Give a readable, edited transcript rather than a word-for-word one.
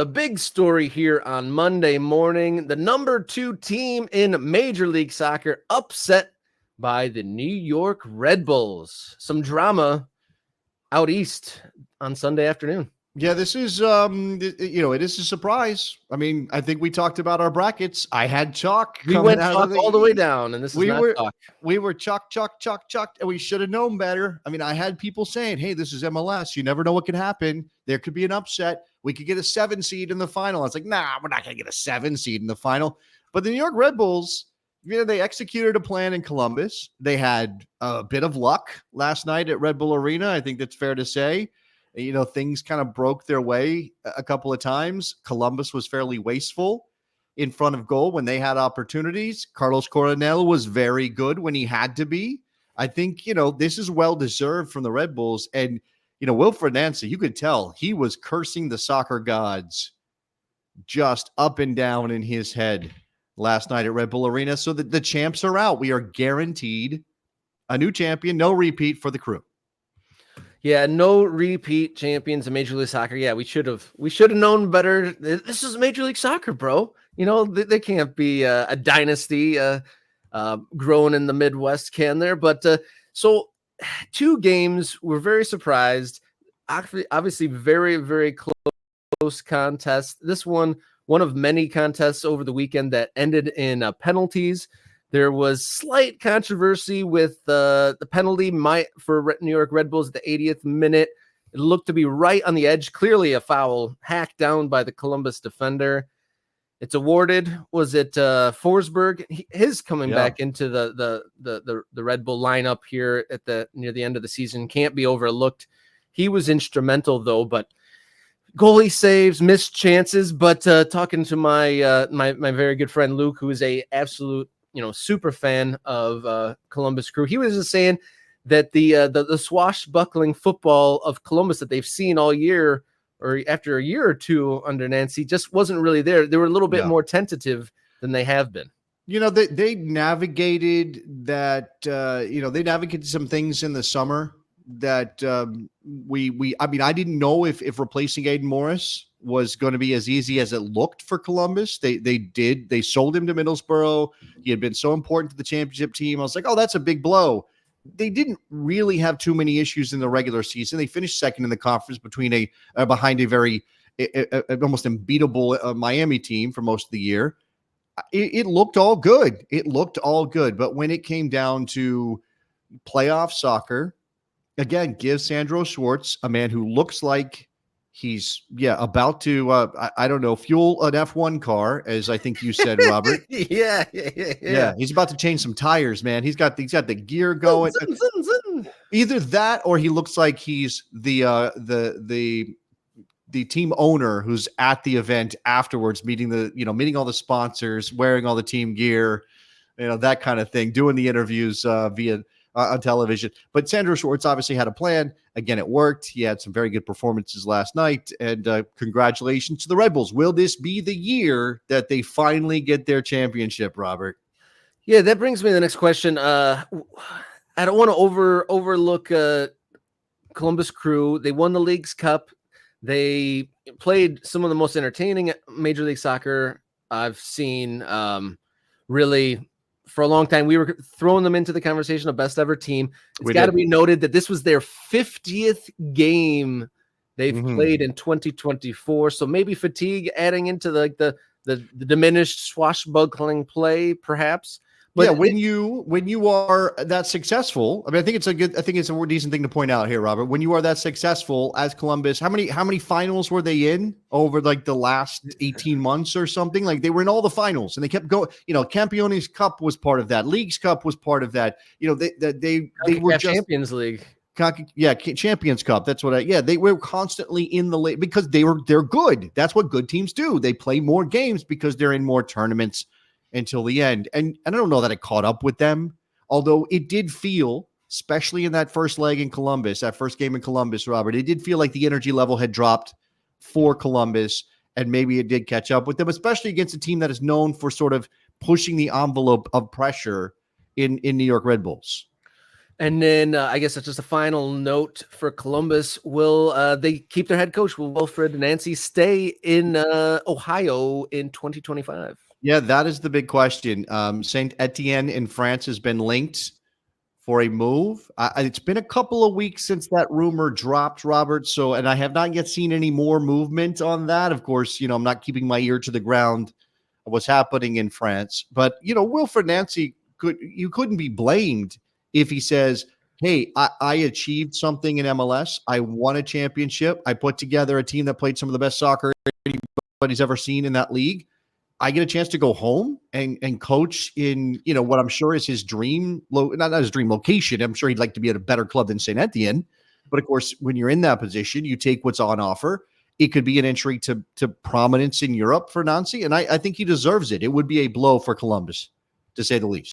The big story here on Monday morning, the number 2 team in Major League Soccer upset by the New York Red Bulls. Some drama out east on Sunday afternoon. Yeah, this is, it is a surprise. I mean, I think we talked about our brackets. I had chalk. We went chalk all the way down, and this is not chalk. We were chalk, and we should have known better. I mean, I had people saying, hey, this is MLS. You never know what could happen. There could be an upset. We could get a 7 seed in the final. I was like, nah, we're not going to get a 7 seed in the final. But the New York Red Bulls, they executed a plan in Columbus. They had a bit of luck last night at Red Bull Arena. I think that's fair to say. Things kind of broke their way a couple of times. Columbus was fairly wasteful in front of goal when they had opportunities. Carlos Coronel was very good when he had to be. I think, this is well-deserved from the Red Bulls. And, Wilfred Nancy, you could tell he was cursing the soccer gods just up and down in his head last night at Red Bull Arena. So the champs are out. We are guaranteed a new champion, no repeat for the crew. Yeah, no repeat champions in Major League Soccer. Yeah, we should have known better. This is Major League Soccer, bro. They can't be a dynasty growing in the Midwest, can there? But so 2 games, we're very surprised. Obviously, very, very close contest. This one of many contests over the weekend that ended in penalties. There was slight controversy with the penalty for New York Red Bulls at the 80th minute. It looked to be right on the edge, clearly a foul, hacked down by the Columbus defender. It's awarded. Was it Forsberg? His coming back into the Red Bull lineup here near the end of the season can't be overlooked. He was instrumental though, but goalie saves, missed chances. But talking to my my very good friend Luke, who is a absolute super fan of Columbus Crew, he was just saying that the swashbuckling football of Columbus that they've seen all year, or after a year or two under Nancy, just wasn't really there. They were a little bit more tentative than they have been. They navigated that. They navigated some things in the summer that I didn't know if replacing Aiden Morris was going to be as easy as it looked for Columbus. They sold him to Middlesbrough. He had been so important to the championship team. I was like, oh, that's a big blow. They didn't really have too many issues in the regular season. They finished second in the conference behind a very almost unbeatable Miami team for most of the year. It looked all good. But when it came down to playoff soccer, again, give Sandro Schwartz, a man who looks like he's about to fuel an F1 car, as I think you said, Robert. Yeah. He's about to change some tires, man. He's got the gear going. Either that, or he looks like he's the team owner who's at the event afterwards, meeting all the sponsors, wearing all the team gear, that kind of thing, doing the interviews via on television. But Sandro Schwartz obviously had a plan. Again, it worked. He had some very good performances last night, and congratulations to the Red Bulls. Will this be the year that they finally get their championship, Robert? Yeah, that brings me to the next question. I don't want to overlook Columbus Crew. They won the League's Cup. They played some of the most entertaining Major League Soccer I've seen. Really, for a long time, we were throwing them into the conversation of best ever team. It's got to be noted that this was their 50th game they've played in 2024. So maybe fatigue adding into the diminished swashbuckling play, perhaps. But when you are that successful, I think it's a decent thing to point out here, Robert. When you are that successful as Columbus, how many finals were they in over like the last 18 months or something? Like they were in all the finals and they kept going. Campeones Cup was part of that. League's Cup was part of that. They were just Champions League. Champions Cup. That's what they were constantly in the league because they're good. That's what good teams do. They play more games because they're in more tournaments until the end. And I don't know that it caught up with them, although it did feel, especially in that first leg in Columbus, that first game in Columbus, Robert, it did feel like the energy level had dropped for Columbus, and maybe it did catch up with them, especially against a team that is known for sort of pushing the envelope of pressure in New York Red Bulls. And then I guess that's just a final note for Columbus. Will they keep their head coach? Will Wilfred Nancy stay in Ohio in 2025? Yeah, that is the big question. Saint Etienne in France has been linked for a move. It's been a couple of weeks since that rumor dropped, Robert. So, and I have not yet seen any more movement on that. Of course, I'm not keeping my ear to the ground of what's happening in France. But, Wilfred Nancy couldn't be blamed if he says, hey, I achieved something in MLS. I won a championship. I put together a team that played some of the best soccer anybody's ever seen in that league. I get a chance to go home and coach in, what I'm sure is his dream, not his dream location. I'm sure he'd like to be at a better club than Saint Etienne. But of course, when you're in that position, you take what's on offer. It could be an entry to prominence in Europe for Nancy. And I think he deserves it. It would be a blow for Columbus, to say the least.